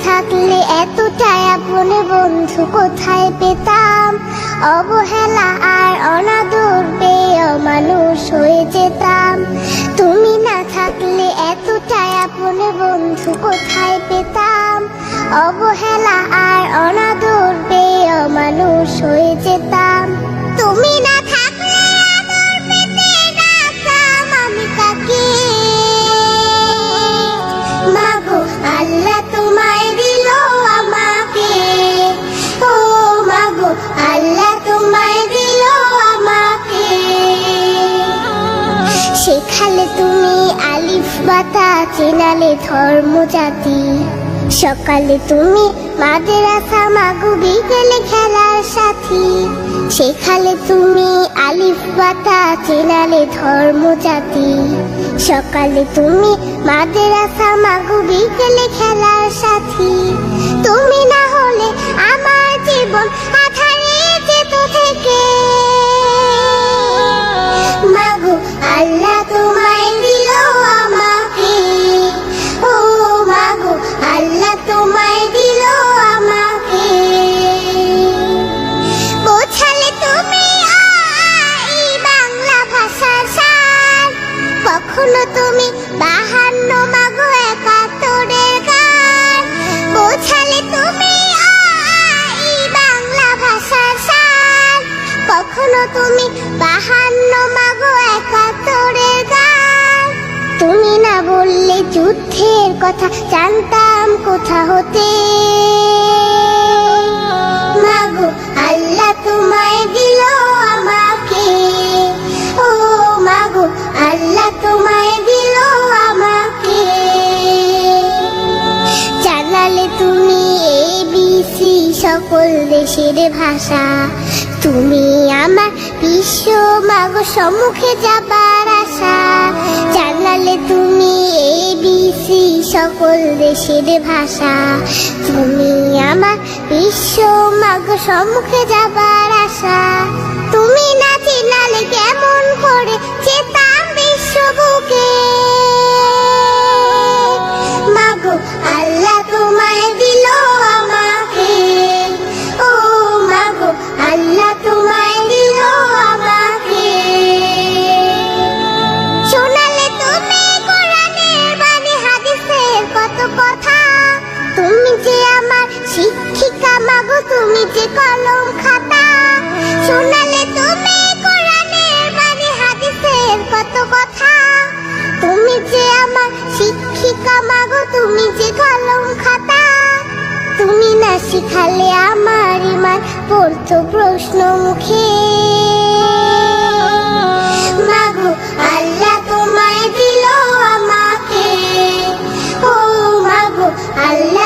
থাকলে এতটাই আপন বন্ধু কোথায় পেতাম, অবহেলা আর অনাদর পেয়ে অমানুষ হয়ে যেতাম। তুমি না থাকলে এতটাই আপন বন্ধু কোথায় পেতাম, অবহেলা আর অনাদর পেয়ে অমানুষ হয়ে যেতাম। তুমি না থাকলে আদর পেতে নাতাম আমি কাকে। মাগো আল্লাহ তোমায় দিল আমাকে, ও মাগো আল্লাহ তোমায় দিল আমাকে। শেখালে তুমি আলিফ বাতা, চেনালে ধর্ম জাতি। সকালে তুমি মাদ্রাসা, মাগো বিকেলে খেলার সাথী। শেখালে তুমি আলিফ বাতা, চেনালে ধর্ম জাতি। সকালে তুমি মাদ্রাসা, মাগো বিকেলে খেলার সাথী। তুমি না হলে আমার জীবন আধারে যেত থেকে। মাগো আল্লাহ তোমায় দিল আমাকে, ও মাগো আল্লাহ তোমায় দিল আমাকে। বোঝালে তুমি এই বাংলা ভাষার সার, কখনো তুমি 52 মাগো 71-এর গান। বোঝালে তুমি এই বাংলা ভাষার সার, কখনো তুমি 52 মাগো 71-এর গান। তুমি না বললে যুদ্ধের কথা, জানতাম কোথা হতে। মাগো আল্লাহ তোমায় দিল আমাকে, ও মাগো আল্লাহ তোমায় দিল আমাকে। জানালে তুমি ABC সকল দেশের ভাষা। তুমি আমার বিশ্ব মাগো সম্মুখে যাবার আশা। জানালে তুমি ABC সকল দেশের ভাষা। তুমি আমার বিশ্ব মাগো সম্মুখে যাবার আশা। তুমি না চিনালে কেমন করে যেতাম বিশ্ব বুকে। মাগো আল্লাহ তোমায় দিল আমাকে, ও মাগো আল্লাহ তোমায় দিল আমাকে। শোনালে তুমি কোরআনের বাণী, হাদিসের কত কথা। তুমি যে আমার শিক্ষিকা মাগো, তুমি যে কলম খাতা। শোনালে তুমি কোরআনের বাণী, হাদিসের কত কথা। তুমি যে আমার শিক্ষিকা মাগো, তুমি যে কলম খাতা। তুমি না শিখালে আমার ইমান পড়তো প্রশ্ন মুখে। মাগো আল্লাহ তোমায় দিল আমাকে, ও মাগো আল্লাহ